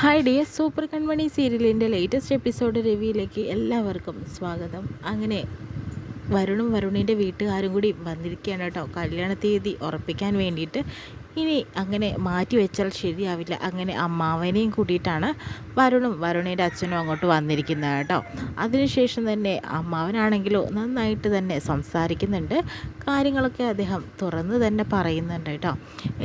Hi dear, super കൺമണി സീരിയലിൻ്റെ latest episode റിവ്യൂയിലേക്ക് എല്ലാവർക്കും സ്വാഗതം. അങ്ങനെ വരുണും വരുണിൻ്റെ വീട്ടുകാരും കൂടി വന്നിരിക്കുകയാണ് കേട്ടോ, കല്യാണ തീയതി ഉറപ്പിക്കാൻ വേണ്ടിയിട്ട്. ഇനി അങ്ങനെ മാറ്റി വെച്ചാൽ ശരിയാവില്ല. അങ്ങനെ അമ്മാവനെയും കൂട്ടിയിട്ടാണ് വരുണും വരുണിൻ്റെ അച്ഛനും അങ്ങോട്ട് വന്നിരിക്കുന്നത് കേട്ടോ. അതിനുശേഷം തന്നെ അമ്മാവനാണെങ്കിലോ നന്നായിട്ട് തന്നെ സംസാരിക്കുന്നുണ്ട്, കാര്യങ്ങളൊക്കെ അദ്ദേഹം തുറന്ന് തന്നെ പറയുന്നുണ്ട് കേട്ടോ.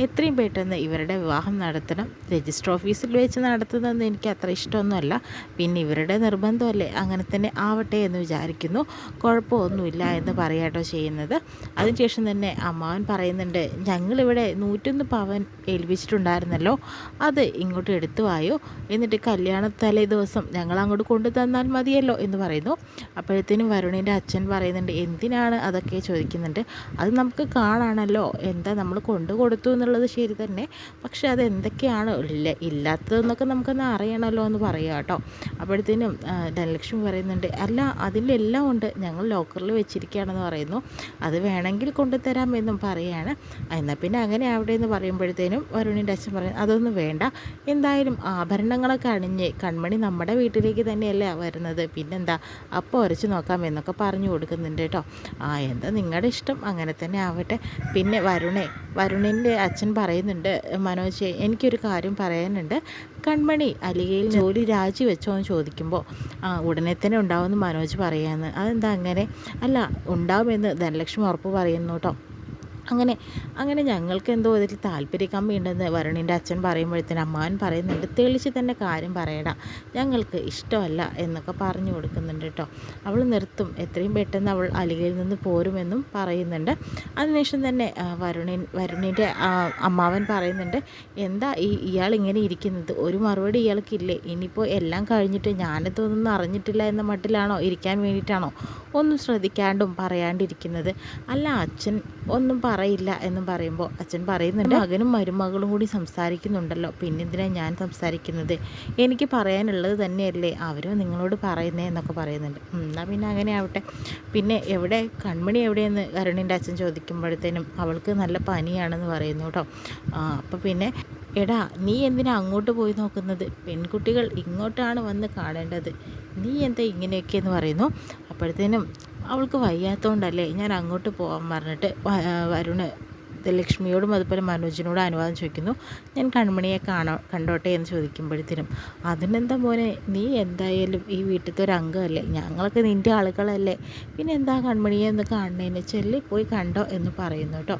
എത്രയും പെട്ടെന്ന് ഇവരുടെ വിവാഹം നടത്തണം, രജിസ്റ്റർ ഓഫീസിൽ വെച്ച് നടത്തുന്നതെന്ന് എനിക്ക് അത്ര ഇഷ്ടമൊന്നുമല്ല, പിന്നെ ഇവരുടെ നിർബന്ധമല്ലേ, അങ്ങനെ തന്നെ ആവട്ടെ എന്ന് വിചാരിക്കുന്നു, കുഴപ്പമൊന്നുമില്ല എന്ന് പറയാട്ടോ ചെയ്യുന്നത്. അതിനുശേഷം തന്നെ അമ്മാവൻ പറയുന്നുണ്ട്, ഞങ്ങളിവിടെ 101 പവൻ ഏൽപ്പിച്ചിട്ടുണ്ടായിരുന്നല്ലോ, അത് ഇങ്ങോട്ട് എടുത്തു വായോ, എന്നിട്ട് കല്യാണ തലേ ദിവസം ഞങ്ങൾ അങ്ങോട്ട് കൊണ്ടു തന്നാൽ മതിയല്ലോ എന്ന് പറയുന്നു. അപ്പോഴത്തേനും വരുണിൻ്റെ അച്ഛൻ പറയുന്നുണ്ട്, എന്തിനാണ് അതൊക്കെ ചോദിക്കുന്നുണ്ട്. അത് നമുക്ക് കാണാണല്ലോ, എന്താ നമ്മൾ കൊണ്ടു കൊടുത്തു എന്നുള്ളത് ശരി തന്നെ, പക്ഷേ അത് എന്തൊക്കെയാണ് ഇല്ലാത്തതെന്നൊക്കെ നമുക്കൊന്ന് അറിയണമല്ലോ എന്ന് പറയുക കേട്ടോ. അപ്പോഴത്തേനും ധനലക്ഷ്മി പറയുന്നുണ്ട്, അല്ല അതിലെല്ലാം ഉണ്ട്, ഞങ്ങൾ ലോക്കറിൽ വെച്ചിരിക്കുകയാണെന്ന് പറയുന്നു, അത് വേണമെങ്കിൽ കൊണ്ടുതരാമെന്നും പറയുകയാണ്. എന്നാൽ പിന്നെ അങ്ങനെ അവിടെ എന്ന് പറയുമ്പോഴത്തേനും വരുണിൻ്റെ അച്ഛൻ പറയും, അതൊന്നും വേണ്ട, എന്തായാലും ആഭരണങ്ങളൊക്കെ അണിഞ്ഞ് കൺമണി നമ്മുടെ വീട്ടിലേക്ക് തന്നെയല്ലേ വരുന്നത്, പിന്നെന്താ അപ്പോൾ ഉരച്ച് നോക്കാം എന്നൊക്കെ പറഞ്ഞു കൊടുക്കുന്നുണ്ട് കേട്ടോ. എന്താ നിങ്ങളുടെ ഇഷ്ടം, അങ്ങനെ തന്നെ ആവട്ടെ. പിന്നെ വരുണിൻ്റെ അച്ഛൻ പറയുന്നുണ്ട്, മനോജ് എനിക്കൊരു കാര്യം പറയാനുണ്ട്, കൺമണി അലികയിൽ ജോലി രാജിവെച്ചോ എന്ന് ചോദിക്കുമ്പോൾ ഉടനെ തന്നെ ഉണ്ടാവുമെന്ന് മനോജ് പറയാമെന്ന്. അതെന്താ അങ്ങനെ? അല്ല, ഉണ്ടാവുമെന്ന് ധനലക്ഷ്മി ഉറപ്പ് പറയുന്നു കേട്ടോ. അങ്ങനെ ഞങ്ങൾക്ക് എന്തോ ഇതിൽ താല്പര്യക്കമ്മി ഉണ്ടെന്ന് വരുണിൻ്റെ അച്ഛൻ പറയുമ്പോഴത്തേന് അമ്മാവൻ പറയുന്നുണ്ട്, തെളിച്ച് തന്നെ കാര്യം പറയടാ, ഞങ്ങൾക്ക് ഇഷ്ടമല്ല എന്നൊക്കെ പറഞ്ഞു കൊടുക്കുന്നുണ്ട് കേട്ടോ. അവൾ നിർത്തും, എത്രയും പെട്ടെന്ന് അവൾ അലികയിൽ നിന്ന് പോരുമെന്നും പറയുന്നുണ്ട്. അതിനുശേഷം തന്നെ വരുണിൻ്റെ അമ്മാവൻ പറയുന്നുണ്ട്, എന്താ ഇയാൾ ഇങ്ങനെ ഇരിക്കുന്നത്, ഒരു മറുപടി ഇയാൾക്കില്ലേ, ഇനിയിപ്പോൾ എല്ലാം കഴിഞ്ഞിട്ട് ഞാനിതൊന്നും അറിഞ്ഞിട്ടില്ല എന്ന മട്ടിലാണോ ഇരിക്കാൻ വേണ്ടിയിട്ടാണോ ഒന്നും ശ്രദ്ധിക്കാണ്ടും പറയാണ്ടിരിക്കുന്നത്. അല്ല അച്ഛൻ ഒന്നും പറയില്ല എന്നും പറയുമ്പോൾ അച്ഛൻ പറയുന്നുണ്ട്, മകനും മരുമകളും കൂടി സംസാരിക്കുന്നുണ്ടല്ലോ, പിന്നെന്തിനാണ് ഞാൻ സംസാരിക്കുന്നത്, എനിക്ക് പറയാനുള്ളത് തന്നെയല്ലേ അവരും നിങ്ങളോട് പറയുന്നേ എന്നൊക്കെ പറയുന്നുണ്ട്. എന്നാൽ പിന്നെ അങ്ങനെ ആവട്ടെ. പിന്നെ എവിടെ കൺമണി എവിടെയെന്ന് വരുണിൻ്റെ അച്ഛൻ ചോദിക്കുമ്പോഴത്തേനും അവൾക്ക് നല്ല പനിയാണെന്ന് പറയുന്നു കേട്ടോ. അപ്പോൾ പിന്നെ എടാ നീ എന്തിനാ അങ്ങോട്ട് പോയി നോക്കുന്നത്, പെൺകുട്ടികൾ ഇങ്ങോട്ടാണ് വന്ന് കാണേണ്ടത്, നീ എന്താ ഇങ്ങനെയൊക്കെയെന്ന് പറയുന്നു. അപ്പോഴത്തേനും അവൾക്ക് വയ്യാത്തതുകൊണ്ടല്ലേ ഞാൻ അങ്ങോട്ട് പോകാൻ പറഞ്ഞിട്ട് വരുണ് ലക്ഷ്മിയോടും അതുപോലെ മനോജിനോടും അനുവാദം ചോദിക്കുന്നു, ഞാൻ കൺമണിയെ കണ്ടോട്ടെ എന്ന് ചോദിക്കുമ്പോഴത്തേനും അതിനെന്താ മോനെ, നീ എന്തായാലും ഈ വീട്ടിലത്തെ ഒരു അംഗമല്ലേ, ഞങ്ങളൊക്കെ നിൻ്റെ ആളുകളല്ലേ, പിന്നെ എന്താ കൺമണിയെ ഒന്ന് കാണണേന്ന് ചെല്ലി പോയി കണ്ടോ എന്ന് പറയുന്നു കേട്ടോ.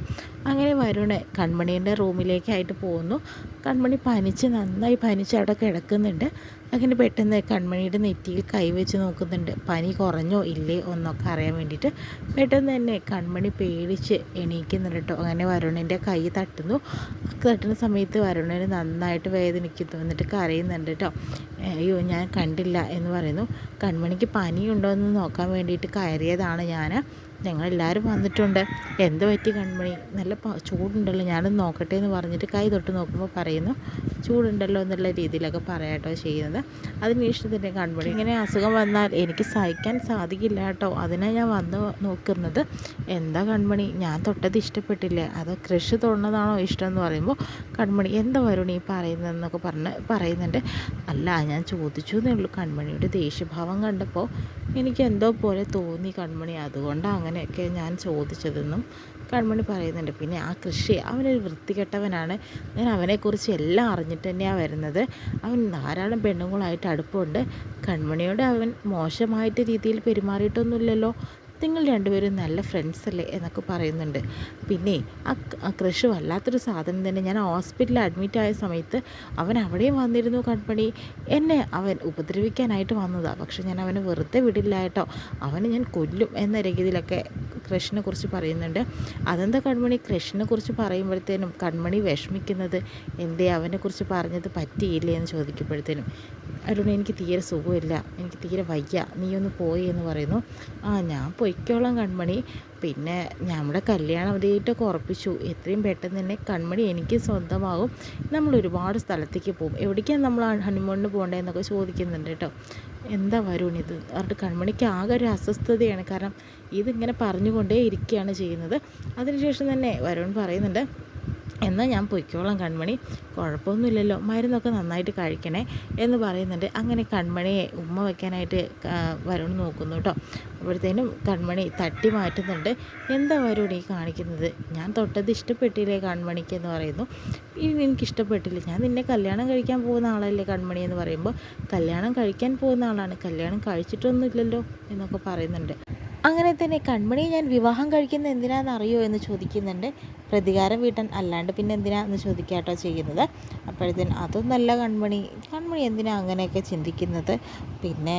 അങ്ങനെ വരുണ് കൺമണീൻ്റെ റൂമിലേക്കായിട്ട് പോകുന്നു. കൺമണി നന്നായി പനിച്ച് അവിടെ കിടക്കുന്നുണ്ട്. അങ്ങനെ പെട്ടെന്ന് കൺമണിയുടെ നെറ്റിയിൽ കൈവച്ച് നോക്കുന്നുണ്ട്, പനി കുറഞ്ഞോ ഇല്ലേ എന്നൊക്കെ അറിയാൻ വേണ്ടിയിട്ട്. പെട്ടെന്ന് തന്നെ കൺമണി പേടിച്ച് എണീക്കുന്നുണ്ട് കേട്ടോ. അങ്ങനെ വരുണിൻ്റെ കൈ തട്ടുന്ന സമയത്ത് വരുണിന് നന്നായിട്ട് വേദനിക്കുന്നു, എന്നിട്ട് കരയുന്നുണ്ട് കേട്ടോ. അയ്യോ ഞാൻ കണ്ടില്ല എന്ന് പറയുന്നു. കൺമണിക്ക് പനിയുണ്ടോ എന്ന് നോക്കാൻ വേണ്ടിയിട്ട് കയറിയതാണ് ഞാൻ, ഞങ്ങളെല്ലാവരും വന്നിട്ടുണ്ട്, എന്ത് പറ്റി കൺമണി, നല്ല ചൂടുണ്ടല്ലോ, ഞാനൊന്ന് നോക്കട്ടെ എന്ന് പറഞ്ഞിട്ട് കൈ തൊട്ട് നോക്കുമ്പോൾ പറയുന്നു ചൂടുണ്ടല്ലോ എന്നുള്ള രീതിയിലൊക്കെ പറയാട്ടോ ചെയ്യുന്നത്. അതിനുശേഷം തന്നെ കൺമണി, ഇങ്ങനെ അസുഖം വന്നാൽ എനിക്ക് സഹിക്കാൻ സാധിക്കില്ല കേട്ടോ, അതിനാണ് ഞാൻ വന്ന് നോക്കുന്നത്. എന്താ കൺമണി, ഞാൻ തൊട്ടത് ഇഷ്ടപ്പെട്ടില്ലേ, അത് കൃഷി തൊടുന്നതാണോ ഇഷ്ടം എന്ന് പറയുമ്പോൾ കൺമണി എന്താ വരുണി പറയുന്നതെന്നൊക്കെ പറയുന്നുണ്ട്. അല്ല ഞാൻ ചോദിച്ചു എന്നേ ഉള്ളൂ, കൺമണിയുടെ ദേഷ്യഭാവം കണ്ടപ്പോൾ എനിക്ക് എന്തോ പോലെ തോന്നി കൺമണി, അതുകൊണ്ടാണ് അങ്ങനെയൊക്കെ ഞാൻ ചോദിച്ചതെന്നും കൺമണി പറയുന്നുണ്ട്. പിന്നെ ആ കൃഷി അവനൊരു വൃത്തികെട്ടവനാണ്, ഞാൻ അവനെക്കുറിച്ച് എല്ലാം അറിഞ്ഞിട്ട് തന്നെയാണ് വരുന്നത്, അവൻ ധാരാളം പെണ്ണുങ്ങളായിട്ട് അടുപ്പമുണ്ട്, കൺമണിയോട് അവൻ മോശമായിട്ട് രീതിയിൽ പെരുമാറിയിട്ടൊന്നുമില്ലല്ലോ, നിങ്ങൾ രണ്ടുപേരും നല്ല ഫ്രണ്ട്സ് അല്ലേ എന്നൊക്കെ പറയുന്നുണ്ട്. പിന്നെ ആ കൃഷി വല്ലാത്തൊരു സാധനം തന്നെ, ഞാൻ ഹോസ്പിറ്റലിൽ അഡ്മിറ്റായ സമയത്ത് അവൻ അവിടെയും വന്നിരുന്നു കൺമണി, എന്നെ അവൻ ഉപദ്രവിക്കാനായിട്ട് വന്നതാണ്, പക്ഷെ ഞാൻ അവനെ വെറുതെ വിടില്ല കേട്ടോ, അവനെ ഞാൻ കൊല്ലും എന്ന രീതിയിലൊക്കെ കൃഷിനെ കുറിച്ച് പറയുന്നുണ്ട്. അതെന്താ കൺമണി കൃഷിനെ കുറിച്ച് പറയുമ്പോഴത്തേനും കൺമണി വിഷമിക്കുന്നത്, എന്തേ അവനെക്കുറിച്ച് പറഞ്ഞത് പറ്റിയില്ലേ എന്ന് ചോദിക്കുമ്പോഴത്തേനും അതുകൊണ്ട് എനിക്ക് തീരെ സുഖമില്ല, എനിക്ക് തീരെ വയ്യ, നീ ഒന്ന് പോയി എന്ന് പറയുന്നു. ഞാൻ പൊയ്ക്കോളാം കൺമണി, പിന്നെ നമ്മുടെ കല്യാണം ഡേറ്റൊക്കെ ഉറപ്പിച്ചു, എത്രയും പെട്ടെന്ന് തന്നെ കൺമണി എനിക്ക് സ്വന്തമാകും, നമ്മൾ ഒരുപാട് സ്ഥലത്തേക്ക് പോകും, എവിടേക്കാണ് നമ്മൾ ഹണിമൂണിന് പോകേണ്ടതെന്നൊക്കെ ചോദിക്കുന്നുണ്ട് കേട്ടോ. എന്താ വരുണിത് അവരുടെ കൺമണിക്ക് ആകെ ഒരു അസ്വസ്ഥതയാണ്, കാരണം ഇതിങ്ങനെ പറഞ്ഞുകൊണ്ടേ ഇരിക്കുകയാണ് ചെയ്യുന്നത്. അതിനുശേഷം തന്നെ വരുൺ പറയുന്നുണ്ട്, എന്നാൽ ഞാൻ പൊയ്ക്കോളാം കൺമണി, കുഴപ്പമൊന്നുമില്ലല്ലോ, മരുന്നൊക്കെ നന്നായിട്ട് കഴിക്കണേ എന്ന് പറയുന്നുണ്ട്. അങ്ങനെ കൺമണിയെ ഉമ്മ വയ്ക്കാനായിട്ട് വരുൺ നോക്കുന്നു കേട്ടോ. അപ്പോഴത്തേനും കൺമണി തട്ടി മാറ്റുന്നുണ്ട്. എന്താ വരുൺ ഈ കാണിക്കുന്നത്? ഞാൻ തൊട്ടത് ഇഷ്ടപ്പെട്ടില്ലേ കൺമണിക്ക് എന്ന് പറയുന്നു. ഇനി എനിക്കിഷ്ടപ്പെട്ടില്ല, ഞാൻ നിന്നെ കല്യാണം കഴിക്കാൻ പോകുന്ന ആളല്ലേ കൺമണി എന്ന് പറയുമ്പോൾ, കല്യാണം കഴിക്കാൻ പോകുന്ന ആളാണ്, കല്യാണം കഴിച്ചിട്ടൊന്നുമില്ലല്ലോ എന്നൊക്കെ പറയുന്നുണ്ട്. അങ്ങനെ തന്നെ കൺമണിയെ ഞാൻ വിവാഹം കഴിക്കുന്നത് എന്തിനാണെന്ന് അറിയോ എന്ന് ചോദിക്കുന്നുണ്ട്. പ്രതികാരം വീട്ടാൻ, അല്ലാണ്ട് പിന്നെ എന്തിനാന്ന് ചോദിക്കാട്ടോ ചെയ്യുന്നത്. അപ്പോഴത്തേന് അതൊന്നല്ല കൺമണി, കൺമണി എന്തിനാ അങ്ങനെയൊക്കെ ചിന്തിക്കുന്നത്? പിന്നെ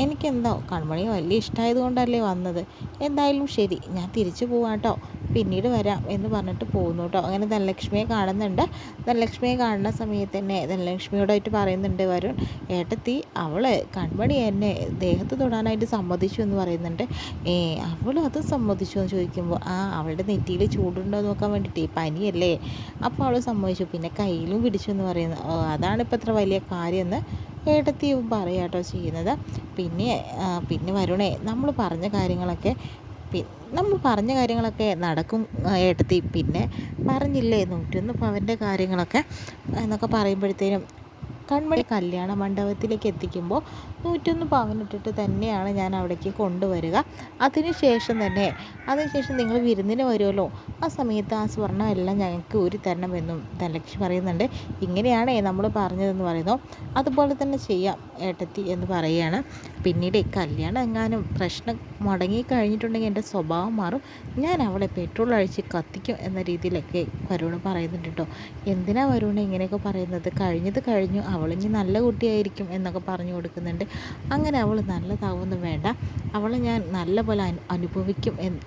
എനിക്കെന്തോ കൺമണി വലിയ ഇഷ്ടമായത് കൊണ്ടല്ലേ വന്നത്. എന്തായാലും ശരി, ഞാൻ തിരിച്ചു പോവാട്ടോ, പിന്നീട് വരാം എന്ന് പറഞ്ഞിട്ട് പോകുന്നു കേട്ടോ. അങ്ങനെ ധനലക്ഷ്മിയെ കാണുന്നുണ്ട്. ധനലക്ഷ്മിയെ കാണുന്ന സമയത്ത് തന്നെ ധനലക്ഷ്മിയോടായിട്ട് പറയുന്നുണ്ട് വരുൺ, ഏട്ടത്തി അവൾ കൺമണി എന്നെ ദേഹത്ത് തൊടാനായിട്ട് സമ്മതിച്ചു എന്ന് പറയുന്നുണ്ട്. അവൾ അത് സമ്മതിച്ചു എന്ന് ചോദിക്കുമ്പോൾ, അവളുടെ നെറ്റിയിൽ ചൂടുണ്ടോ എന്ന് നോക്കാൻ വേണ്ടിയിട്ട്, പനിയല്ലേ, അപ്പോൾ അവൾ സമ്മതിച്ചു, പിന്നെ കയ്യിലും പിടിച്ചു എന്ന് പറയുന്നു. അതാണ് ഇപ്പോൾ ഇത്ര വലിയ കാര്യമെന്ന് ഏട്ടത്തിയും പറയാട്ടോ ചെയ്യുന്നത്. പിന്നെ വരുണേ, നമ്മൾ പറഞ്ഞ കാര്യങ്ങളൊക്കെ നടക്കും ഏട്ടത്തി. പിന്നെ പറഞ്ഞില്ലേ 101 പവൻ്റെ കാര്യങ്ങളൊക്കെ എന്നൊക്കെ പറയുമ്പോഴത്തേനും കൺമണി കല്യാണ മണ്ഡപത്തിലേക്ക് എത്തിക്കുമ്പോൾ 101 പവനിട്ടിട്ട് തന്നെയാണ് ഞാൻ അവിടേക്ക് കൊണ്ടുവരിക. അതിനുശേഷം നിങ്ങൾ വിരുന്നിന് വരുമല്ലോ, ആ സമയത്ത് ആ സ്വർണ്ണം എല്ലാം ഞങ്ങൾക്ക് ഊരി തരണമെന്നും ധനലക്ഷ്മി പറയുന്നുണ്ട്. ഇങ്ങനെയാണേ നമ്മൾ പറഞ്ഞതെന്ന് പറയുന്നു. അതുപോലെ തന്നെ ചെയ്യാം ഏട്ടത്തി എന്ന് പറയുകയാണ്. പിന്നീട് കല്യാണം എങ്ങാനും പ്രശ്നം മുടങ്ങി കഴിഞ്ഞിട്ടുണ്ടെങ്കിൽ എൻ്റെ സ്വഭാവം മാറും, ഞാൻ അവളെ പെട്രോൾ അഴിച്ച് കത്തിക്കും എന്ന രീതിയിലൊക്കെ വരുൺ പറയുന്നുണ്ട് കേട്ടോ. എന്തിനാ വരുൺ ഇങ്ങനെയൊക്കെ പറയുന്നത്? കഴിഞ്ഞത് കഴിഞ്ഞു, അവളിനി നല്ല കുട്ടിയായിരിക്കും എന്നൊക്കെ പറഞ്ഞു കൊടുക്കുന്നുണ്ട്. അങ്ങനെ അവൾ നല്ലതാവൊന്നും വേണ്ട, അവളെ ഞാൻ നല്ല പോലെ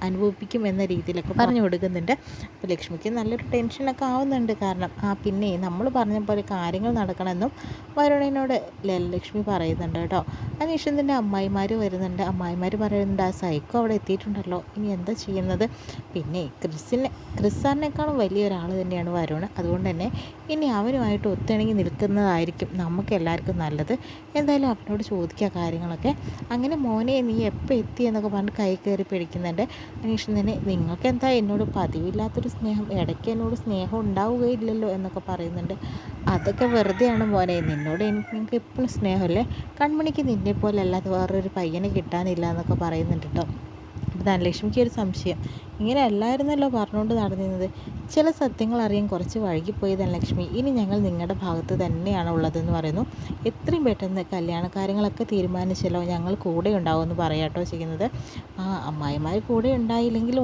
അനുഭവിപ്പിക്കും എന്ന രീതിയിലൊക്കെ പറഞ്ഞു കൊടുക്കുന്നുണ്ട്. അപ്പോൾ ലക്ഷ്മിക്ക് നല്ലൊരു ടെൻഷനൊക്കെ ആവുന്നുണ്ട്. കാരണം പിന്നെ നമ്മൾ പറഞ്ഞ പോലെ കാര്യങ്ങൾ നടക്കണമെന്നും വരുണിനോട് ലക്ഷ്മി പറയുന്നുണ്ട് കേട്ടോ. അതിനുശേഷം തന്നെ അമ്മായിമാർ വരുന്നുണ്ട്. അമ്മായിമാർ പറയുന്നുണ്ട്, ആ സൈക്കോ അവിടെ എത്തിയിട്ടുണ്ടല്ലോ, ഇനി എന്താ ചെയ്യുന്നത്? പിന്നെ ക്രിസാറിനേക്കാളും വലിയൊരാൾ തന്നെയാണ് വരുൺ. അതുകൊണ്ട് തന്നെ ഇനി അവനുമായിട്ട് ഒത്തിണങ്ങി നിൽക്കുന്നതായിരിക്കും നമുക്ക് എല്ലാവർക്കും നല്ലത്. എന്തായാലും അവനോട് ചോദിക്കുക കാര്യങ്ങളൊക്കെ. അങ്ങനെ മോനെ നീ എപ്പോൾ എത്തി എന്നൊക്കെ പറഞ്ഞ് കൈ കയറി പിടിക്കുന്നുണ്ട്. അതിനുശേഷം തന്നെ നിങ്ങൾക്ക് എന്താ എന്നോട് പതിവില്ലാത്തൊരു സ്നേഹം, ഇടയ്ക്ക് എന്നോട് സ്നേഹം ഉണ്ടാവുകയില്ലല്ലോ എന്നൊക്കെ പറയുന്നുണ്ട്. അതൊക്കെ വെറുതെയാണ് മോനെ, നിന്നോട് എനിക്ക് എപ്പോഴും സ്നേഹമല്ലേ, കൺമണിക്ക് നിന്നെ പോലെ അല്ലാതെ വേറൊരു പയ്യനെ കിട്ടാനില്ല എന്നൊക്കെ പറയുന്നുണ്ട് കേട്ടോ. ധനലക്ഷ്മിക്ക് ഒരു സംശയം, ഇങ്ങനെ അല്ലായിരുന്നല്ലോ പറഞ്ഞുകൊണ്ട് നടന്നിരുന്നത്, ചില സത്യങ്ങൾ അറിയാൻ കുറച്ച് വൈകിപ്പോയി ധനലക്ഷ്മി, ഇനി ഞങ്ങൾ നിങ്ങളുടെ ഭാഗത്ത് തന്നെയാണ് ഉള്ളതെന്ന് പറയുന്നു. എത്രയും പെട്ടെന്ന് കല്യാണ കാര്യങ്ങളൊക്കെ തീരുമാനിച്ചല്ലോ, ഞങ്ങൾ കൂടെ ഉണ്ടാവുമെന്ന് പറയാട്ടോ ചെയ്യുന്നത്. അമ്മായിമാർ കൂടെ ഉണ്ടായെങ്കിലും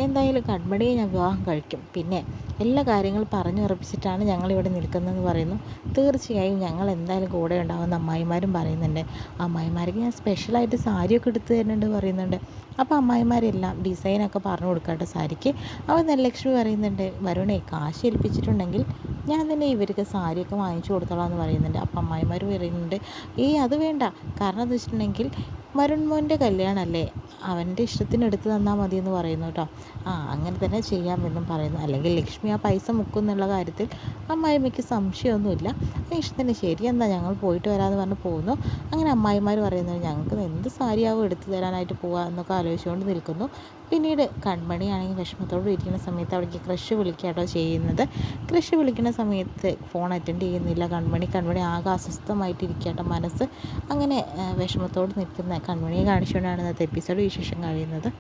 എന്തായാലും കൺമണിയെ ഞാൻ വിവാഹം കഴിക്കും, പിന്നെ എല്ലാ കാര്യങ്ങളും പറഞ്ഞുറപ്പിച്ചിട്ടാണ് ഞങ്ങളിവിടെ നിൽക്കുന്നതെന്ന് പറയുന്നു. തീർച്ചയായും ഞങ്ങൾ എന്തായാലും കൂടെ ഉണ്ടാവുമെന്ന് അമ്മായിമാരും പറയുന്നുണ്ട്. അമ്മായിമാർക്ക് ഞാൻ സ്പെഷ്യലായിട്ട് സാരിയൊക്കെ എടുത്ത് തരുന്നുണ്ട് പറയുന്നുണ്ട്. അപ്പോൾ അമ്മായിമാരെല്ലാം ഡിസൈനൊക്കെ പറഞ്ഞു കൊടുക്കട്ടെ സാരിക്ക്. അപ്പോൾ ധനലക്ഷ്മി പറയുന്നുണ്ട്, വരുണേ കാശ് ഏൽപ്പിച്ചിട്ടുണ്ടെങ്കിൽ ഞാൻ തന്നെ ഇവർക്ക് സാരിയൊക്കെ വാങ്ങിച്ചു കൊടുത്തോളാം എന്ന് പറയുന്നുണ്ട്. അപ്പം അമ്മായിമാർ പറയുന്നുണ്ട്, അത് വേണ്ട, കാരണം എന്ന് വെച്ചിട്ടുണ്ടെങ്കിൽ വരുൺ മോൻ്റെ കല്യാണമല്ലേ, അവൻ്റെ ഇഷ്ടത്തിന് എടുത്ത് തന്നാൽ മതി എന്ന് പറയുന്നു കേട്ടോ. അങ്ങനെ തന്നെ ചെയ്യാമെന്നും പറയുന്നു. അല്ലെങ്കിൽ ലക്ഷ്മി ആ പൈസ മുക്കുന്നുള്ള കാര്യത്തിൽ അമ്മായിമ്മയ്ക്ക് സംശയമൊന്നുമില്ല. ഇഷ്ടത്തിന് ശരി, എന്താ ഞങ്ങൾ പോയിട്ട് വരാമെന്ന് പറഞ്ഞ് പോകുന്നു. അങ്ങനെ അമ്മായിമാർ പറയുന്നത്, ഞങ്ങൾക്ക് എന്ത് സാരിയാവും എടുത്തു തരാനായിട്ട് പോവുക എന്നൊക്കെ ആലോചിച്ചുകൊണ്ട് നിൽക്കുന്നു. പിന്നീട് കൺമണിയാണെങ്കിൽ വിഷമത്തോട് ഇരിക്കുന്ന സമയത്ത് അവിടേക്ക് ക്രഷ് വിളിക്കാട്ടോ ചെയ്യുന്നത്. ക്രഷ് വിളിക്കുന്ന സമയത്ത് ഫോൺ അറ്റൻഡ് ചെയ്യുന്നില്ല കൺമണി ആകെ അസ്വസ്ഥമായിട്ടിരിക്കട്ടോ മനസ്സ്. അങ്ങനെ വിഷമത്തോട് നിൽക്കുന്ന കൺമണിയെ കാണിച്ചുകൊണ്ടാണ് ഇന്നത്തെ എപ്പിസോഡ് വിശേഷം കഴിയുന്നത്.